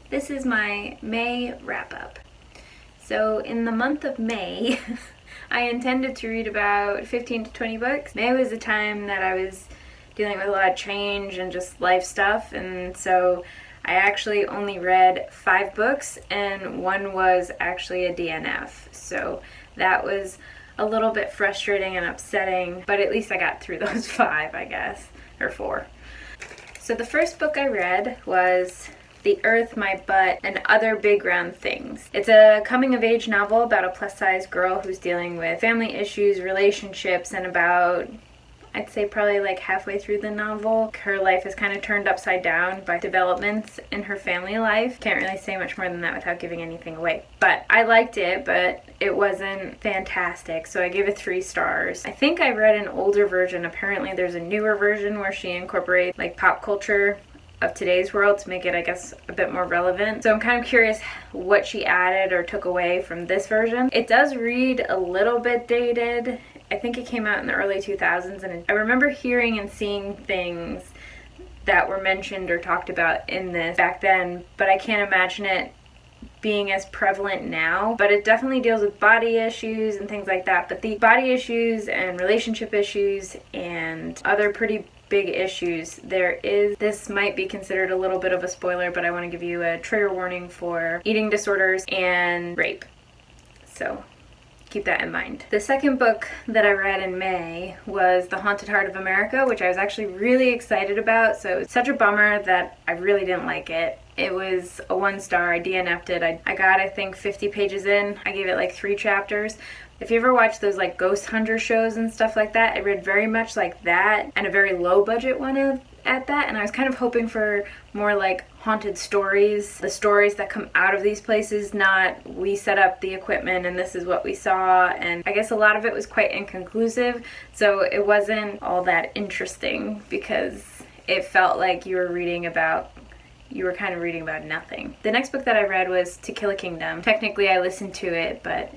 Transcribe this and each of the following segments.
This is my May wrap-up. So in the month of May, I intended to read about 15 to 20 books. May was a time that I was dealing with a lot of change and just life stuff, and so I actually only read 5 books, and one was actually a DNF. So that was a little bit frustrating and upsetting, but at least I got through those 5, I guess, or 4. So the first book I read was The Earth, My Butt, and Other Big Round Things. It's a coming-of-age novel about a plus-size girl who's dealing with family issues, relationships, and about, I'd say probably like halfway through the novel, her life is kind of turned upside down by developments in her family life. Can't really say much more than that without giving anything away. But I liked it, but it wasn't fantastic, so I gave it 3 stars. I think I read an older version. Apparently there's a newer version where she incorporates like pop culture of today's world to make it, I guess, a bit more relevant. So I'm kind of curious what she added or took away from this version. It does read a little bit dated. I think it came out in the early 2000s, and I remember hearing and seeing things that were mentioned or talked about in this back then, but I can't imagine it being as prevalent now. But it definitely deals with body issues and things like that. But the body issues and relationship issues and other pretty big issues, this might be considered a little bit of a spoiler, but I want to give you a trigger warning for eating disorders and rape. So keep that in mind. The second book that I read in May was The Haunted Heart of America, which I was actually really excited about. So it's such a bummer that I really didn't like it. It was a 1 star. I DNF'd it. I got, I think, 50 pages in. I gave it like 3 chapters. If you ever watch those like ghost hunter shows and stuff like that, I read very much like that, and a very low budget one at that, and I was kind of hoping for more like haunted stories, the stories that come out of these places, not we set up the equipment and this is what we saw. And I guess a lot of it was quite inconclusive, so it wasn't all that interesting because it felt like you were kind of reading about nothing. The next book that I read was To Kill a Kingdom. Technically I listened to it, but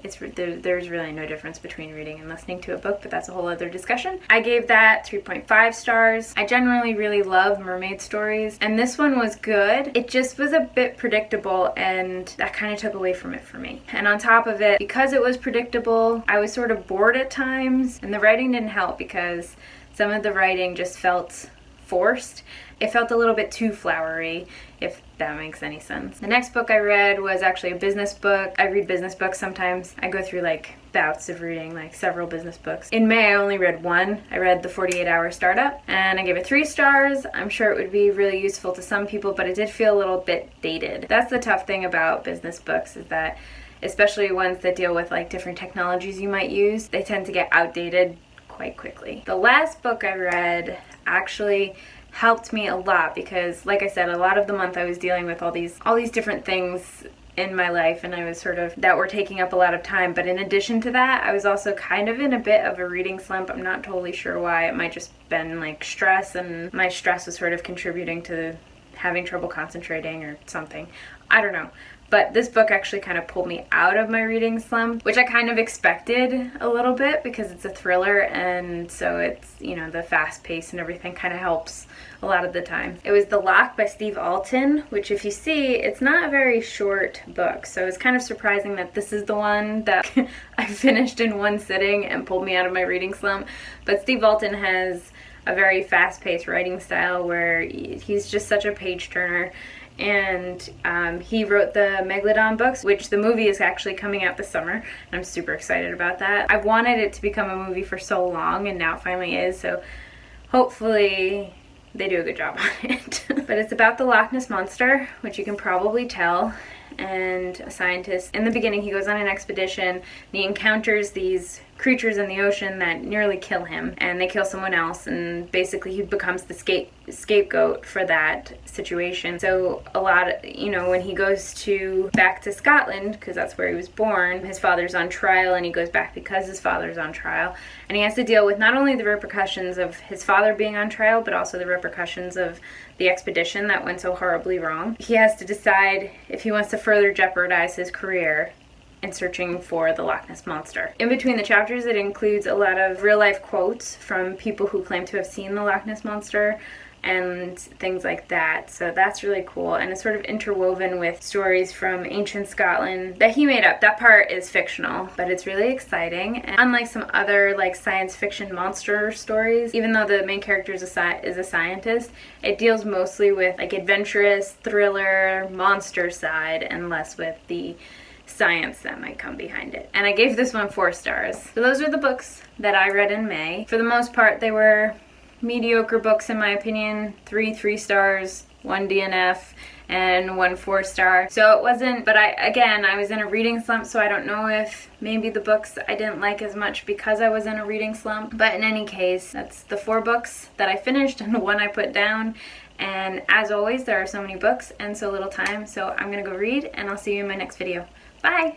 there's really no difference between reading and listening to a book, but that's a whole other discussion. I gave that 3.5 stars. I generally really love mermaid stories, and this one was good. It just was a bit predictable, and that kind of took away from it for me. And on top of it, because it was predictable, I was sort of bored at times, and the writing didn't help because some of the writing just felt forced. It felt a little bit too flowery, if that makes any sense. The next book I read was actually a business book. I read business books sometimes. I go through like bouts of reading like several business books. In May I only read 1. I read The 48-Hour Startup, and I gave it 3 stars. I'm sure it would be really useful to some people, but it did feel a little bit dated. That's the tough thing about business books, is that especially ones that deal with like different technologies you might use, they tend to get outdated quite quickly. The last book I read actually helped me a lot because, like I said, a lot of the month I was dealing with all these different things in my life, and I was that were taking up a lot of time. But in addition to that, I was also kind of in a bit of a reading slump. I'm not totally sure why. It might just been like stress, and my stress was sort of contributing to having trouble concentrating or something. I don't know. But this book actually kind of pulled me out of my reading slump, which I kind of expected a little bit because it's a thriller, and so it's, the fast pace and everything kind of helps a lot of the time. It was The Lock by Steve Alten, which if you see, it's not a very short book, so it's kind of surprising that this is the one that I finished in 1 sitting and pulled me out of my reading slump. But Steve Alten has a very fast-paced writing style where he's just such a page-turner. And he wrote the Megalodon books, which the movie is actually coming out this summer, and I'm super excited about that. I've wanted it to become a movie for so long, and now it finally is, so hopefully they do a good job on it. But it's about the Loch Ness Monster, which you can probably tell, and a scientist. In the beginning, he goes on an expedition, and he encounters these creatures in the ocean that nearly kill him, and they kill someone else, and basically he becomes the scapegoat for that situation. So a lot of, when he goes back to Scotland, because that's where he was born, his father's on trial, and he goes back because his father's on trial, and he has to deal with not only the repercussions of his father being on trial, but also the repercussions of the expedition that went so horribly wrong. He has to decide if he wants to further jeopardize his career in searching for the Loch Ness Monster. In between the chapters, it includes a lot of real-life quotes from people who claim to have seen the Loch Ness Monster. and things like that. So that's really cool, and it's sort of interwoven with stories from ancient Scotland that he made up. That part is fictional, but it's really exciting. And unlike some other like science fiction monster stories, even though the main character is a scientist, it deals mostly with like adventurous thriller monster side and less with the science that might come behind it. And I gave this one 4 stars. So those are the books that I read in May. For the most part, they were mediocre books in my opinion. 3 stars, 1 DNF, and 1 4-star. So it wasn't, but I was in a reading slump, so I don't know if maybe the books I didn't like as much because I was in a reading slump. But in any case, that's the 4 books that I finished and the 1 I put down. And as always, there are so many books and so little time, so I'm gonna go read, and I'll see you in my next video. Bye!